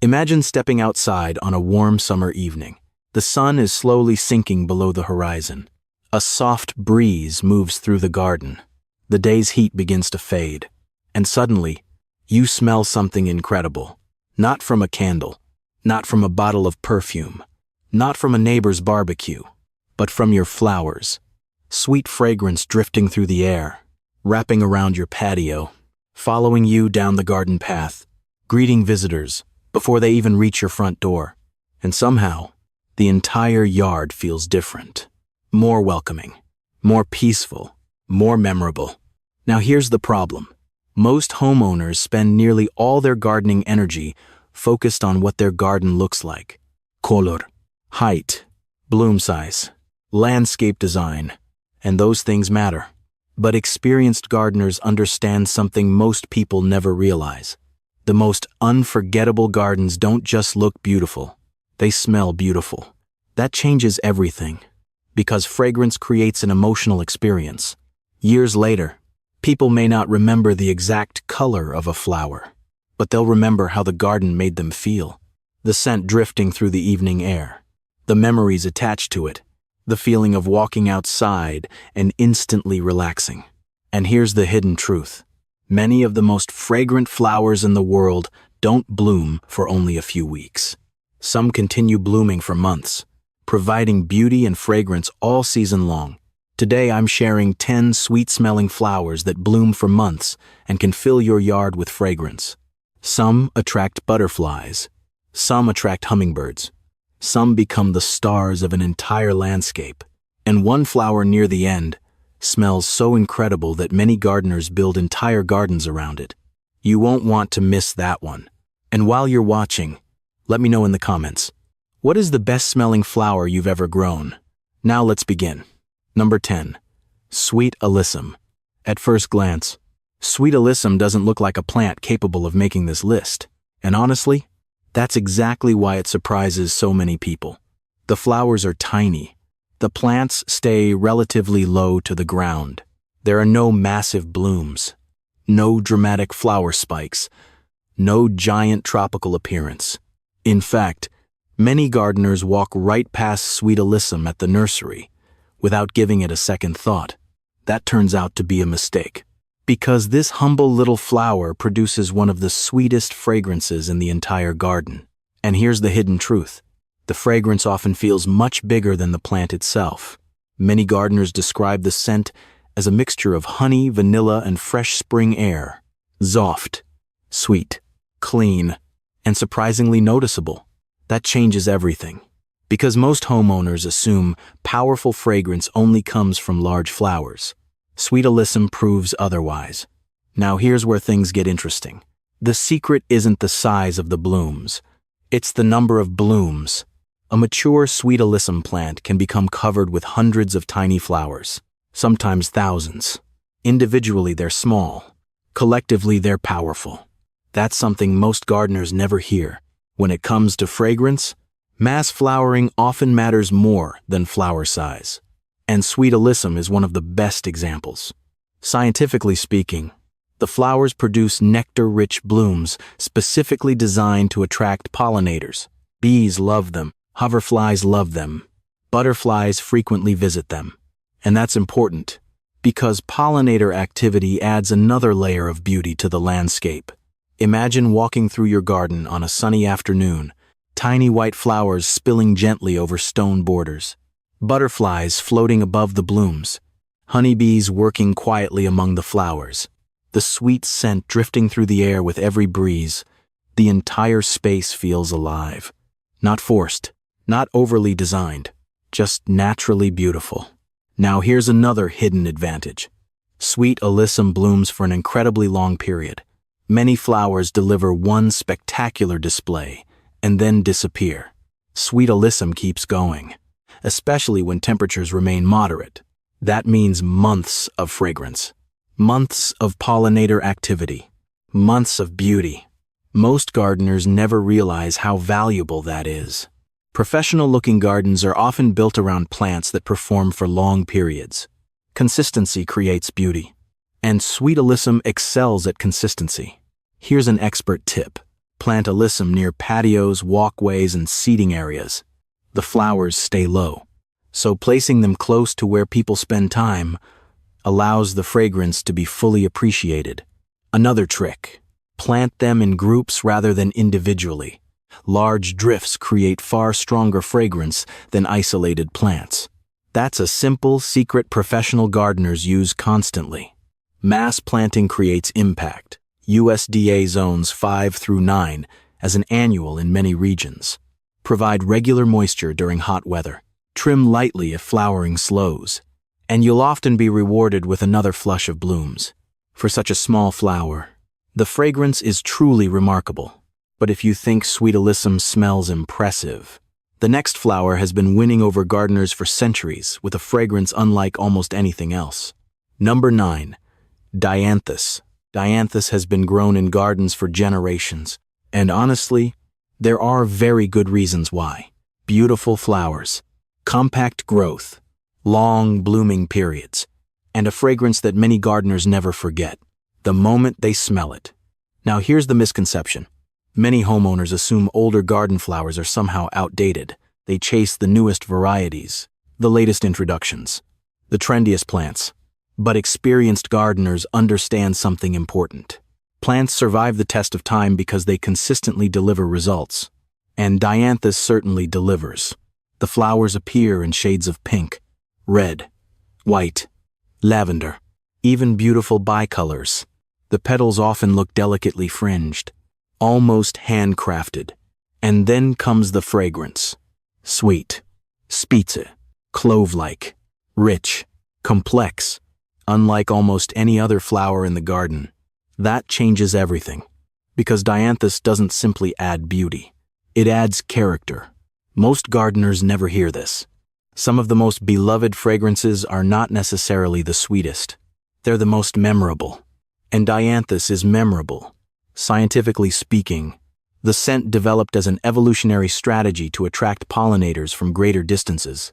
Imagine stepping outside on a warm summer evening. The sun is slowly sinking below the horizon. A soft breeze moves through the garden. The day's heat begins to fade. And suddenly, you smell something incredible. Not from a candle, not from a bottle of perfume, not from a neighbor's barbecue, but from your flowers. Sweet fragrance drifting through the air, wrapping around your patio, following you down the garden path, greeting visitors before they even reach your front door. And somehow, the entire yard feels different. More welcoming, more peaceful, more memorable. Now here's the problem. Most homeowners spend nearly all their gardening energy focused on what their garden looks like. Color, height, bloom size, landscape design, and those things matter. But experienced gardeners understand something most people never realize. The most unforgettable gardens don't just look beautiful, they smell beautiful. That changes everything, because fragrance creates an emotional experience. Years later, people may not remember the exact color of a flower, but they'll remember how the garden made them feel. The scent drifting through the evening air, the memories attached to it, the feeling of walking outside and instantly relaxing. And here's the hidden truth. Many of the most fragrant flowers in the world don't bloom for only a few weeks. Some continue blooming for months, providing beauty and fragrance all season long. Today I'm sharing 10 sweet-smelling flowers that bloom for months and can fill your yard with fragrance. Some attract butterflies, some attract hummingbirds, some become the stars of an entire landscape, and one flower near the end smells so incredible that many gardeners build entire gardens around it. You won't want to miss that one. And while you're watching, let me know in the comments, what is the best-smelling flower you've ever grown? Now let's begin. Number 10. Sweet Alyssum. At first glance, Sweet Alyssum doesn't look like a plant capable of making this list. And honestly, that's exactly why it surprises so many people. The flowers are tiny. The plants stay relatively low to the ground. There are no massive blooms, no dramatic flower spikes, no giant tropical appearance. In fact, many gardeners walk right past Sweet Alyssum at the nursery without giving it a second thought. That turns out to be a mistake, because this humble little flower produces one of the sweetest fragrances in the entire garden. And here's the hidden truth. The fragrance often feels much bigger than the plant itself. Many gardeners describe the scent as a mixture of honey, vanilla, and fresh spring air. Soft, sweet, clean, and surprisingly noticeable. That changes everything, because most homeowners assume powerful fragrance only comes from large flowers. Sweet Alyssum proves otherwise. Now here's where things get interesting. The secret isn't the size of the blooms. It's the number of blooms. A mature Sweet Alyssum plant can become covered with hundreds of tiny flowers, sometimes thousands. Individually, they're small. Collectively, they're powerful. That's something most gardeners never hear. When it comes to fragrance, mass flowering often matters more than flower size. And Sweet Alyssum is one of the best examples. Scientifically speaking, the flowers produce nectar-rich blooms specifically designed to attract pollinators. Bees love them, hoverflies love them, butterflies frequently visit them. And that's important, because pollinator activity adds another layer of beauty to the landscape. Imagine walking through your garden on a sunny afternoon, tiny white flowers spilling gently over stone borders, butterflies floating above the blooms, honeybees working quietly among the flowers, the sweet scent drifting through the air with every breeze. The entire space feels alive. Not forced, not overly designed, just naturally beautiful. Now here's another hidden advantage. Sweet Alyssum blooms for an incredibly long period. Many flowers deliver one spectacular display and then disappear. Sweet Alyssum keeps going, especially when temperatures remain moderate. That means months of fragrance, months of pollinator activity, months of beauty. Most gardeners never realize how valuable that is. Professional-looking gardens are often built around plants that perform for long periods. Consistency creates beauty, and Sweet Alyssum excels at consistency. Here's an expert tip. Plant alyssum near patios, walkways, and seating areas. The flowers stay low, so placing them close to where people spend time allows the fragrance to be fully appreciated. Another trick: plant them in groups rather than individually. Large drifts create far stronger fragrance than isolated plants. That's a simple secret professional gardeners use constantly. Mass planting creates impact. USDA zones 5 through 9 as an annual in many regions. Provide regular moisture during hot weather. Trim lightly if flowering slows, and you'll often be rewarded with another flush of blooms. For such a small flower, the fragrance is truly remarkable. But if you think sweet alyssum smells impressive, the next flower has been winning over gardeners for centuries with a fragrance unlike almost anything else. Number 9. Dianthus. Dianthus has been grown in gardens for generations, and honestly, there are very good reasons why. Beautiful flowers, compact growth, long blooming periods, and a fragrance that many gardeners never forget the moment they smell it. Now here's the misconception. Many homeowners assume older garden flowers are somehow outdated. They chase the newest varieties, the latest introductions, the trendiest plants. But experienced gardeners understand something important. Plants survive the test of time because they consistently deliver results. And Dianthus certainly delivers. The flowers appear in shades of pink, red, white, lavender, even beautiful bicolors. The petals often look delicately fringed, almost handcrafted. And then comes the fragrance. Sweet, spitze, clove-like, rich, complex. Unlike almost any other flower in the garden. That changes everything, because Dianthus doesn't simply add beauty. It adds character. Most gardeners never hear this. Some of the most beloved fragrances are not necessarily the sweetest. They're the most memorable. And Dianthus is memorable. Scientifically speaking, the scent developed as an evolutionary strategy to attract pollinators from greater distances.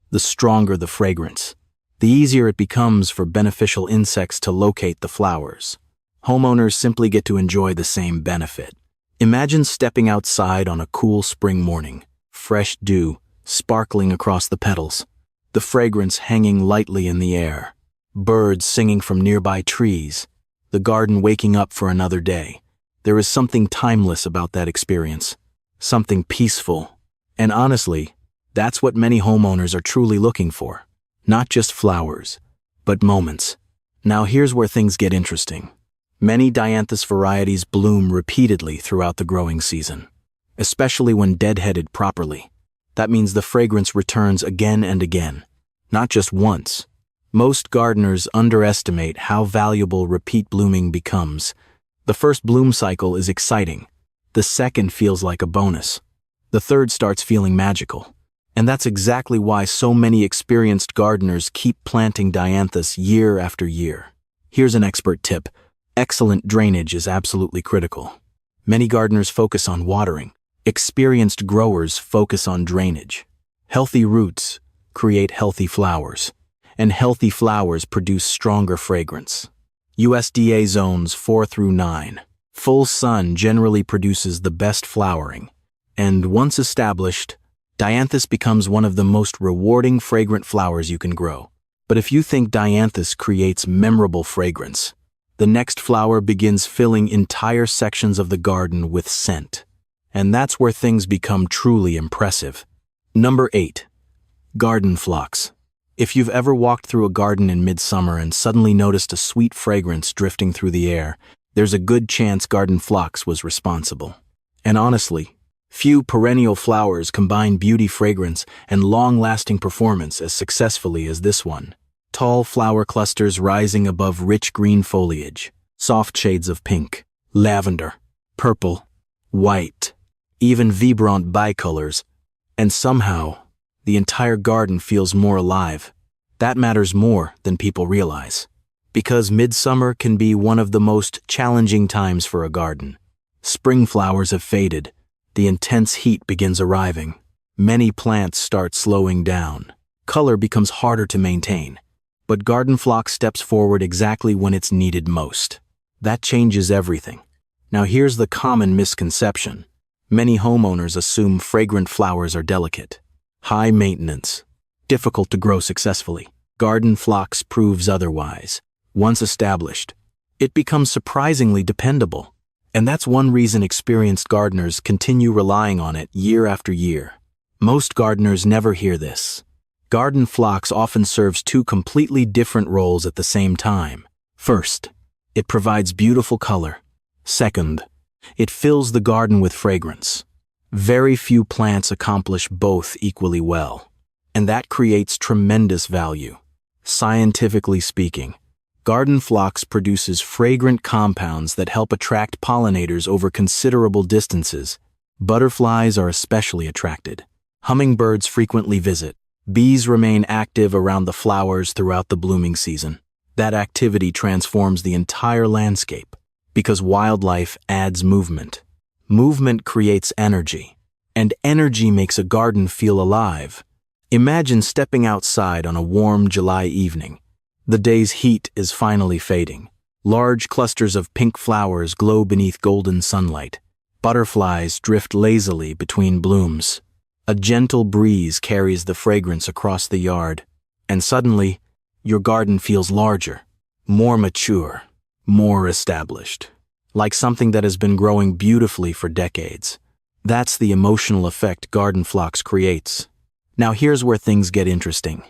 The stronger the fragrance, the easier it becomes for beneficial insects to locate the flowers. Homeowners simply get to enjoy the same benefit. Imagine stepping outside on a cool spring morning, fresh dew sparkling across the petals, the fragrance hanging lightly in the air, birds singing from nearby trees, the garden waking up for another day. There is something timeless about that experience, something peaceful. And honestly, that's what many homeowners are truly looking for. Not just flowers, but moments. Now here's where things get interesting. Many Dianthus varieties bloom repeatedly throughout the growing season, especially when deadheaded properly. That means the fragrance returns again and again, not just once. Most gardeners underestimate how valuable repeat blooming becomes. The first bloom cycle is exciting. The second feels like a bonus. The third starts feeling magical. And that's exactly why so many experienced gardeners keep planting Dianthus year after year. Here's an expert tip. Excellent drainage is absolutely critical. Many gardeners focus on watering. Experienced growers focus on drainage. Healthy roots create healthy flowers, and healthy flowers produce stronger fragrance. USDA zones 4 through 9. Full sun generally produces the best flowering, and once established, Dianthus becomes one of the most rewarding fragrant flowers you can grow. But if you think Dianthus creates memorable fragrance, the next flower begins filling entire sections of the garden with scent. And that's where things become truly impressive. Number 8. Garden phlox. If you've ever walked through a garden in midsummer and suddenly noticed a sweet fragrance drifting through the air, there's a good chance garden phlox was responsible. And honestly, few perennial flowers combine beauty, fragrance, and long-lasting performance as successfully as this one. Tall flower clusters rising above rich green foliage, soft shades of pink, lavender, purple, white, even vibrant bicolors, and somehow, the entire garden feels more alive. That matters more than people realize. Because midsummer can be one of the most challenging times for a garden. Spring flowers have faded. The intense heat begins arriving. Many plants start slowing down. Color becomes harder to maintain. But garden phlox steps forward exactly when it's needed most. That changes everything. Now here's the common misconception. Many homeowners assume fragrant flowers are delicate, high maintenance, difficult to grow successfully. Garden phlox proves otherwise. Once established, it becomes surprisingly dependable. And that's one reason experienced gardeners continue relying on it year after year. Most gardeners never hear this. Garden phlox often serves two completely different roles at the same time. First, it provides beautiful color. Second, it fills the garden with fragrance. Very few plants accomplish both equally well, and that creates tremendous value. Scientifically speaking, garden phlox produces fragrant compounds that help attract pollinators over considerable distances. Butterflies are especially attracted. Hummingbirds frequently visit. Bees remain active around the flowers throughout the blooming season. That activity transforms the entire landscape because wildlife adds movement. Movement creates energy, and energy makes a garden feel alive. Imagine stepping outside on a warm July evening. The day's heat is finally fading. Large clusters of pink flowers glow beneath golden sunlight. Butterflies drift lazily between blooms. A gentle breeze carries the fragrance across the yard, and suddenly, your garden feels larger, more mature, more established, like something that has been growing beautifully for decades. That's the emotional effect garden phlox creates. Now here's where things get interesting.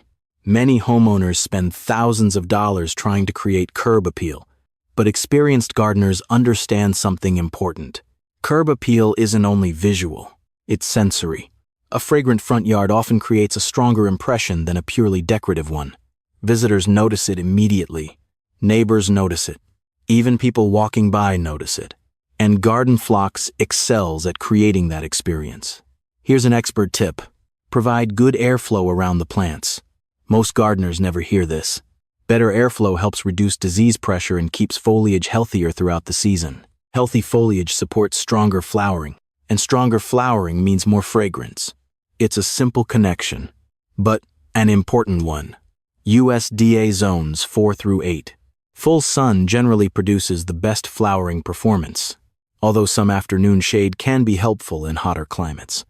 Many homeowners spend thousands of dollars trying to create curb appeal, but experienced gardeners understand something important. Curb appeal isn't only visual, it's sensory. A fragrant front yard often creates a stronger impression than a purely decorative one. Visitors notice it immediately. Neighbors notice it. Even people walking by notice it. And garden phlox excels at creating that experience. Here's an expert tip. Provide good airflow around the plants. Most gardeners never hear this. Better airflow helps reduce disease pressure and keeps foliage healthier throughout the season. Healthy foliage supports stronger flowering, and stronger flowering means more fragrance. It's a simple connection, but an important one. USDA zones 4 through 8. Full sun generally produces the best flowering performance, although some afternoon shade can be helpful in hotter climates.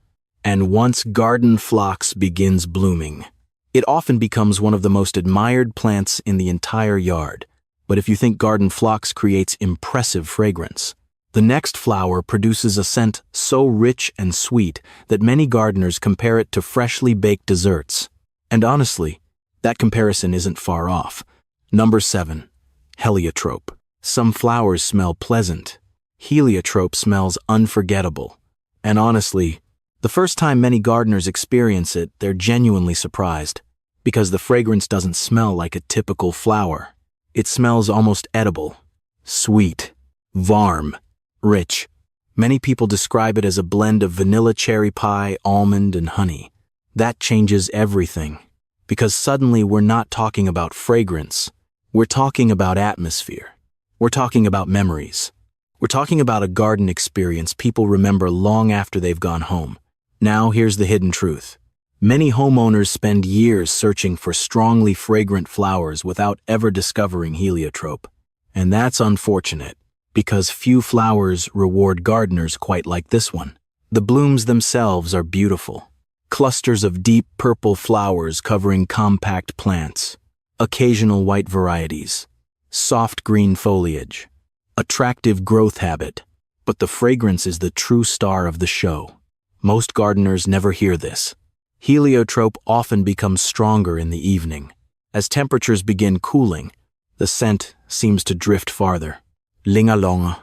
And once garden phlox begins blooming, it often becomes one of the most admired plants in the entire yard. But if you think garden phlox creates impressive fragrance, the next flower produces a scent so rich and sweet that many gardeners compare it to freshly baked desserts. And honestly, that comparison isn't far off. Number 7. Heliotrope. Some flowers smell pleasant. Heliotrope smells unforgettable. And honestly, the first time many gardeners experience it, they're genuinely surprised, because the fragrance doesn't smell like a typical flower. It smells almost edible, sweet, warm, rich. Many people describe it as a blend of vanilla cherry pie, almond, and honey. That changes everything, because suddenly we're not talking about fragrance. We're talking about atmosphere. We're talking about memories. We're talking about a garden experience people remember long after they've gone home. Now here's the hidden truth. Many homeowners spend years searching for strongly fragrant flowers without ever discovering heliotrope. And that's unfortunate, because few flowers reward gardeners quite like this one. The blooms themselves are beautiful. Clusters of deep purple flowers covering compact plants, occasional white varieties, soft green foliage, attractive growth habit, but the fragrance is the true star of the show. Most gardeners never hear this. Heliotrope often becomes stronger in the evening. As temperatures begin cooling, the scent seems to drift farther, lingalonga,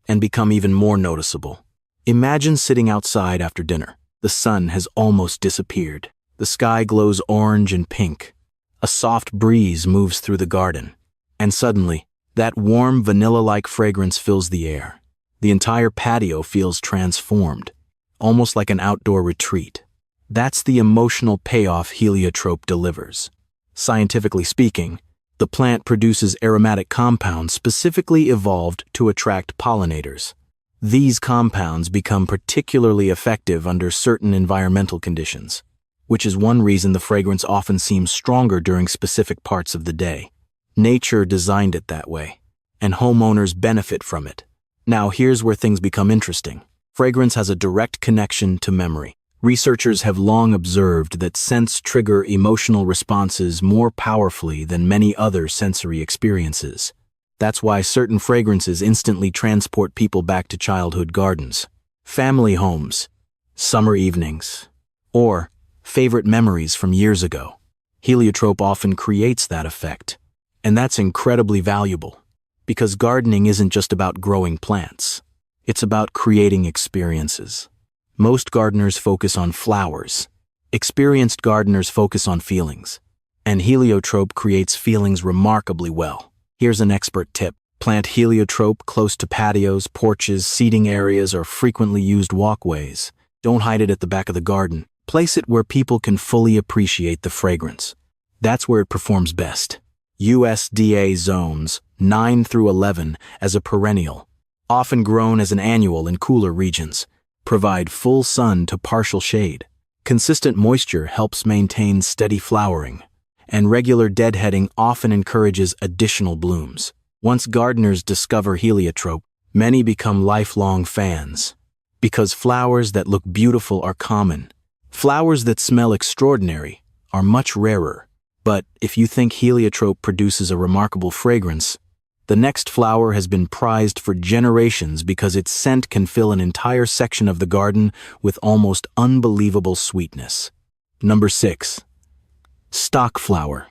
and become even more noticeable. Imagine sitting outside after dinner. The sun has almost disappeared. The sky glows orange and pink. A soft breeze moves through the garden, and suddenly, that warm vanilla-like fragrance fills the air. The entire patio feels transformed, almost like an outdoor retreat. That's the emotional payoff heliotrope delivers. Scientifically speaking, the plant produces aromatic compounds specifically evolved to attract pollinators. These compounds become particularly effective under certain environmental conditions, which is one reason the fragrance often seems stronger during specific parts of the day. Nature designed it that way, and homeowners benefit from it. Now here's where things become interesting. Fragrance has a direct connection to memory. Researchers have long observed that scents trigger emotional responses more powerfully than many other sensory experiences. That's why certain fragrances instantly transport people back to childhood gardens, family homes, summer evenings, or favorite memories from years ago. Heliotrope often creates that effect, and that's incredibly valuable, because gardening isn't just about growing plants. It's about creating experiences. Most gardeners focus on flowers. Experienced gardeners focus on feelings, and heliotrope creates feelings remarkably well. Here's an expert tip. Plant heliotrope close to patios, porches, seating areas, or frequently used walkways. Don't hide it at the back of the garden. Place it where people can fully appreciate the fragrance. That's where it performs best. USDA zones 9 through 11 as a perennial, often grown as an annual in cooler regions, provide full sun to partial shade. Consistent moisture helps maintain steady flowering, and regular deadheading often encourages additional blooms. Once gardeners discover heliotrope, many become lifelong fans. Because flowers that look beautiful are common, flowers that smell extraordinary are much rarer. But if you think heliotrope produces a remarkable fragrance, the next flower has been prized for generations because its scent can fill an entire section of the garden with almost unbelievable sweetness. Number 6. Stock flower.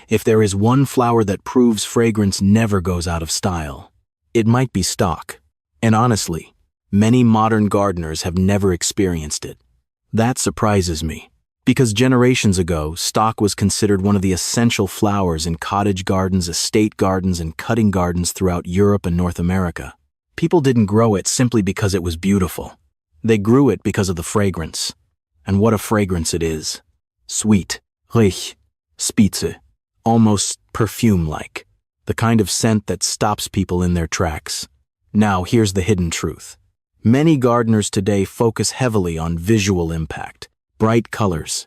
If there is one flower that proves fragrance never goes out of style, it might be stock. And honestly, many modern gardeners have never experienced it. That surprises me, because generations ago, stock was considered one of the essential flowers in cottage gardens, estate gardens, and cutting gardens throughout Europe and North America. People didn't grow it simply because it was beautiful. They grew it because of the fragrance. And what a fragrance it is. Sweet, reich, spitze, almost perfume-like. The kind of scent that stops people in their tracks. Now, here's the hidden truth. Many gardeners today focus heavily on visual impact, bright colors,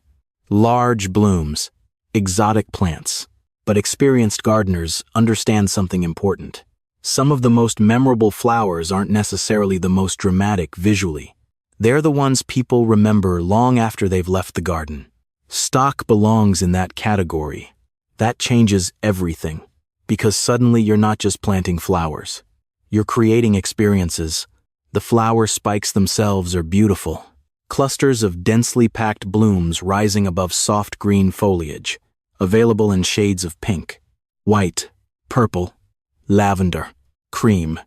large blooms, exotic plants. But experienced gardeners understand something important. Some of the most memorable flowers aren't necessarily the most dramatic visually. They're the ones people remember long after they've left the garden. Stock belongs in that category. That changes everything, because suddenly you're not just planting flowers. You're creating experiences. The flower spikes themselves are beautiful. Clusters of densely packed blooms rising above soft green foliage, available in shades of pink, white, purple, lavender, cream,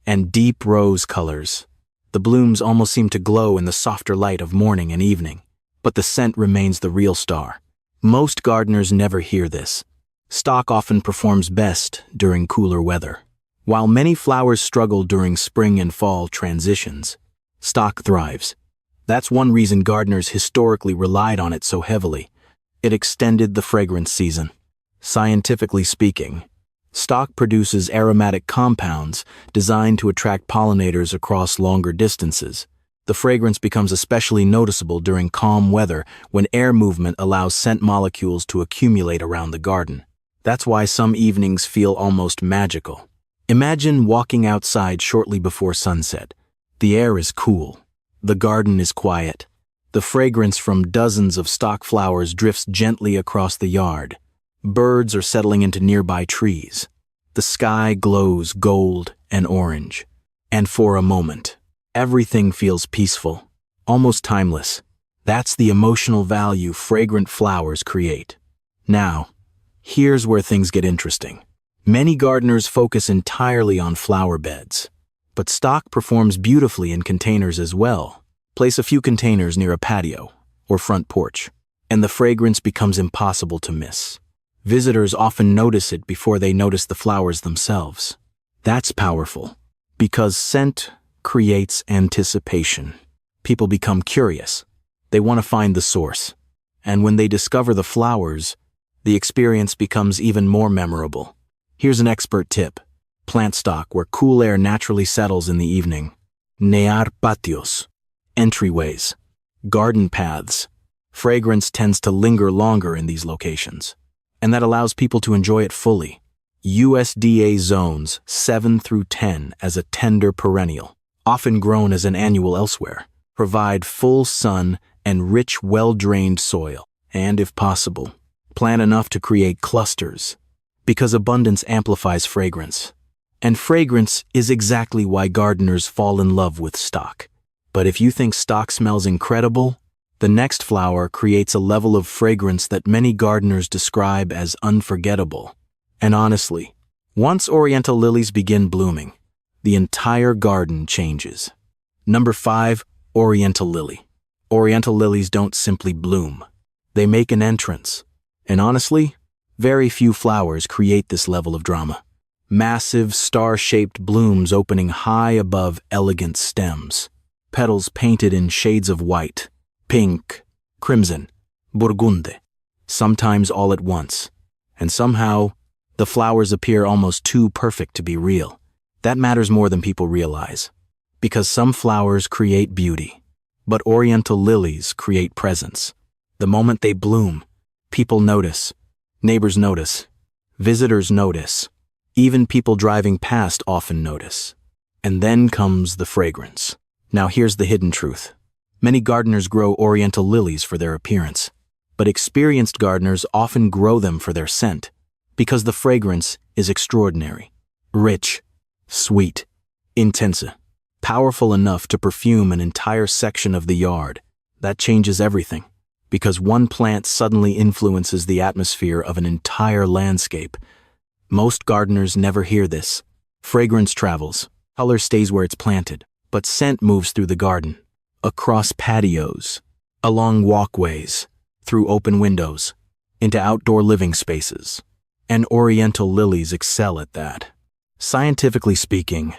and deep rose colors. The blooms almost seem to glow in the softer light of morning and evening, but the scent remains the real star. Most gardeners never hear this. Stock often performs best during cooler weather. While many flowers struggle during spring and fall transitions, stock thrives. That's one reason gardeners historically relied on it so heavily. It extended the fragrance season. Scientifically speaking, stock produces aromatic compounds designed to attract pollinators across longer distances. The fragrance becomes especially noticeable during calm weather when air movement allows scent molecules to accumulate around the garden. That's why some evenings feel almost magical. Imagine walking outside shortly before sunset. The air is cool. The garden is quiet. The fragrance from dozens of stock flowers drifts gently across the yard. Birds are settling into nearby trees. The sky glows gold and orange. And for a moment, everything feels peaceful, almost timeless. That's the emotional value fragrant flowers create. Now, here's where things get interesting. Many gardeners focus entirely on flower beds, but stock performs beautifully in containers as well. Place a few containers near a patio or front porch, and the fragrance becomes impossible to miss. Visitors often notice it before they notice the flowers themselves. That's powerful, because scent creates anticipation. People become curious. They want to find the source. And when they discover the flowers, the experience becomes even more memorable. Here's an expert tip. Plant stock where cool air naturally settles in the evening. Near patios. Entryways. Garden paths. Fragrance tends to linger longer in these locations, and that allows people to enjoy it fully. USDA zones 7 through 10 as a tender perennial, often grown as an annual elsewhere, provide full sun and rich, well-drained soil, and, if possible, plant enough to create clusters, because abundance amplifies fragrance. And fragrance is exactly why gardeners fall in love with stock. But if you think stock smells incredible, the next flower creates a level of fragrance that many gardeners describe as unforgettable. And honestly, once Oriental lilies begin blooming, the entire garden changes. Number 5, Oriental lily. Oriental lilies don't simply bloom. They make an entrance. And honestly, very few flowers create this level of drama. Massive, star-shaped blooms opening high above elegant stems. Petals painted in shades of white, pink, crimson, burgundy, sometimes all at once. And somehow, the flowers appear almost too perfect to be real. That matters more than people realize. Because some flowers create beauty, but Oriental lilies create presence. The moment they bloom, people notice, neighbors notice, visitors notice, even people driving past often notice. And then comes the fragrance. Now here's the hidden truth. Many gardeners grow Oriental lilies for their appearance, but experienced gardeners often grow them for their scent, because the fragrance is extraordinary, rich, sweet, intense, powerful enough to perfume an entire section of the yard. That changes everything, because one plant suddenly influences the atmosphere of an entire landscape. Most gardeners never hear this. Fragrance travels, color stays where it's planted, but scent moves through the garden, across patios, along walkways, through open windows, into outdoor living spaces. And Oriental lilies excel at that. Scientifically speaking,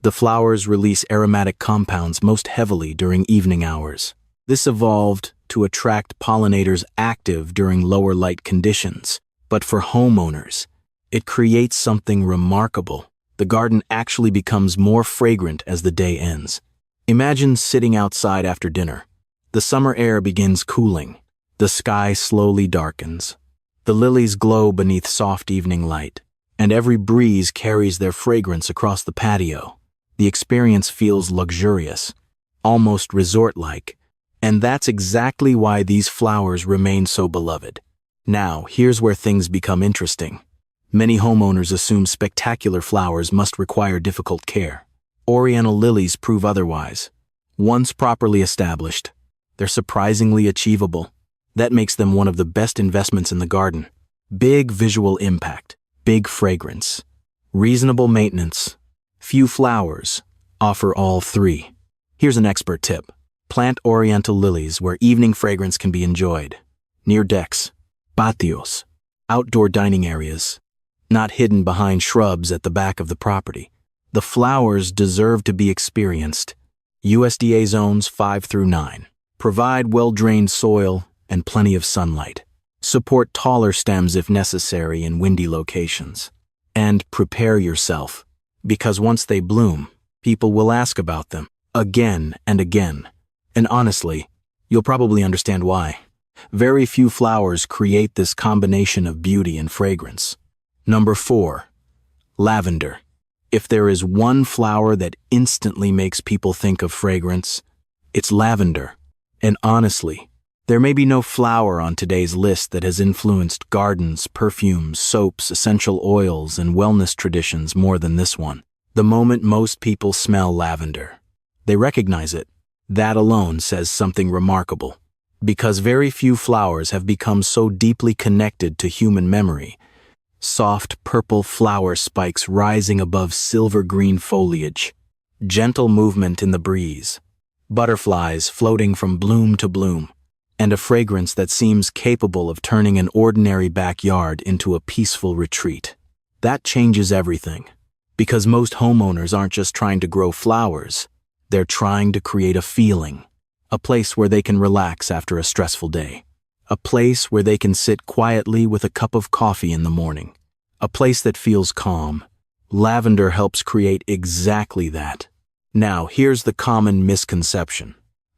the flowers release aromatic compounds most heavily during evening hours. This evolved to attract pollinators active during lower light conditions. But for homeowners, it creates something remarkable. The garden actually becomes more fragrant as the day ends. Imagine sitting outside after dinner. The summer air begins cooling. The sky slowly darkens. The lilies glow beneath soft evening light, and every breeze carries their fragrance across the patio. The experience feels luxurious, almost resort-like, and that's exactly why these flowers remain so beloved. Now, here's where things become interesting. Many homeowners assume spectacular flowers must require difficult care. Oriental lilies prove otherwise. Once properly established, they're surprisingly achievable. That makes them one of the best investments in the garden. Big visual impact, big fragrance, reasonable maintenance. Few flowers offer all three. Here's an expert tip. Plant Oriental lilies where evening fragrance can be enjoyed. Near decks, patios, outdoor dining areas, not hidden behind shrubs at the back of the property. The flowers deserve to be experienced. USDA zones 5 through 9. Provide well-drained soil and plenty of sunlight. Support taller stems if necessary in windy locations. And prepare yourself, because once they bloom, people will ask about them again and again. And honestly, you'll probably understand why. Very few flowers create this combination of beauty and fragrance. Number 4, lavender. If there is one flower that instantly makes people think of fragrance, it's lavender. And honestly, there may be no flower on today's list that has influenced gardens, perfumes, soaps, essential oils, and wellness traditions more than this one. The moment most people smell lavender, they recognize it. That alone says something remarkable. Because very few flowers have become so deeply connected to human memory. Soft purple flower spikes rising above silver-green foliage, gentle movement in the breeze, butterflies floating from bloom to bloom, and a fragrance that seems capable of turning an ordinary backyard into a peaceful retreat. That changes everything, because most homeowners aren't just trying to grow flowers, they're trying to create a feeling, a place where they can relax after a stressful day, a place where they can sit quietly with a cup of coffee in the morning, a place that feels calm. Lavender helps create exactly that. Now, here's the common misconception.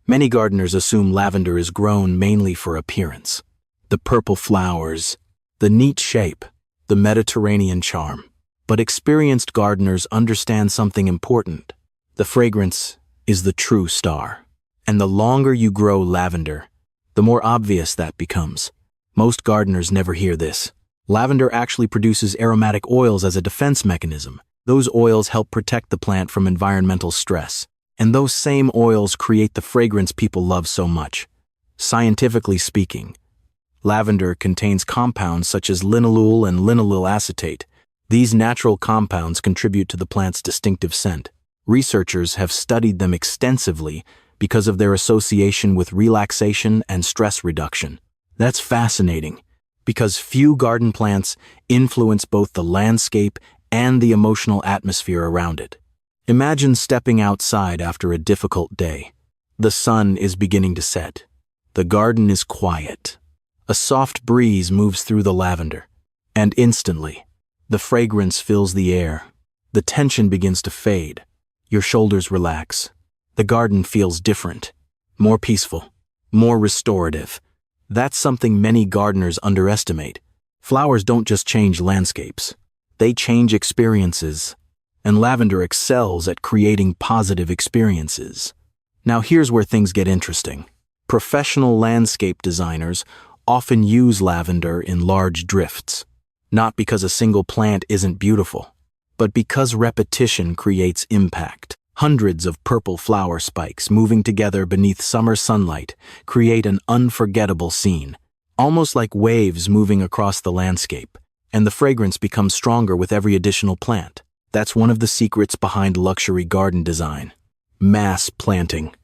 Many gardeners assume lavender is grown mainly for appearance. The purple flowers, the neat shape, the Mediterranean charm. But experienced gardeners understand something important. The fragrance is the true star. And the longer you grow lavender, the more obvious that becomes. Most gardeners never hear this. Lavender actually produces aromatic oils as a defense mechanism. Those oils help protect the plant from environmental stress. And those same oils create the fragrance people love so much. Scientifically speaking, lavender contains compounds such as linalool and linaloyl acetate. These natural compounds contribute to the plant's distinctive scent. Researchers have studied them extensively because of their association with relaxation and stress reduction. That's fascinating, because few garden plants influence both the landscape and the emotional atmosphere around it. Imagine stepping outside after a difficult day. The sun is beginning to set. The garden is quiet. A soft breeze moves through the lavender, and instantly, the fragrance fills the air. The tension begins to fade. Your shoulders relax. The garden feels different, more peaceful, more restorative. That's something many gardeners underestimate. Flowers don't just change landscapes. They change experiences. And lavender excels at creating positive experiences. Now here's where things get interesting. Professional landscape designers often use lavender in large drifts, not because a single plant isn't beautiful, but because repetition creates impact. Hundreds of purple flower spikes moving together beneath summer sunlight create an unforgettable scene, almost like waves moving across the landscape, and the fragrance becomes stronger with every additional plant. That's one of the secrets behind luxury garden design. Mass planting.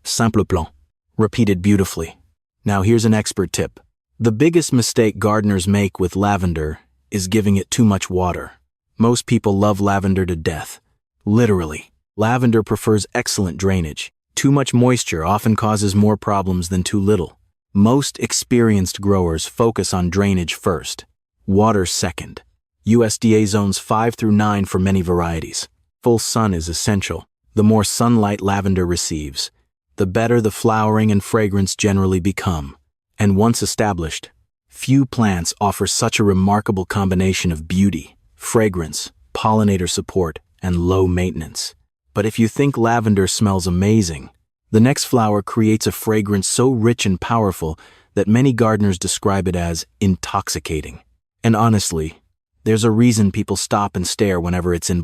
Simple plan. Repeated beautifully. Now here's an expert tip. The biggest mistake gardeners make with lavender is giving it too much water. Most people love lavender to death. Literally. Lavender prefers excellent drainage. Too much moisture often causes more problems than too little. Most experienced growers focus on drainage first, water second. USDA zones 5 through 9 for many varieties. Full sun is essential. The more sunlight lavender receives, the better the flowering and fragrance generally become. And once established, few plants offer such a remarkable combination of beauty, fragrance, pollinator support, and low maintenance. But if you think lavender smells amazing, the next flower creates a fragrance so rich and powerful that many gardeners describe it as intoxicating. And honestly, there's a reason people stop and stare whenever it's in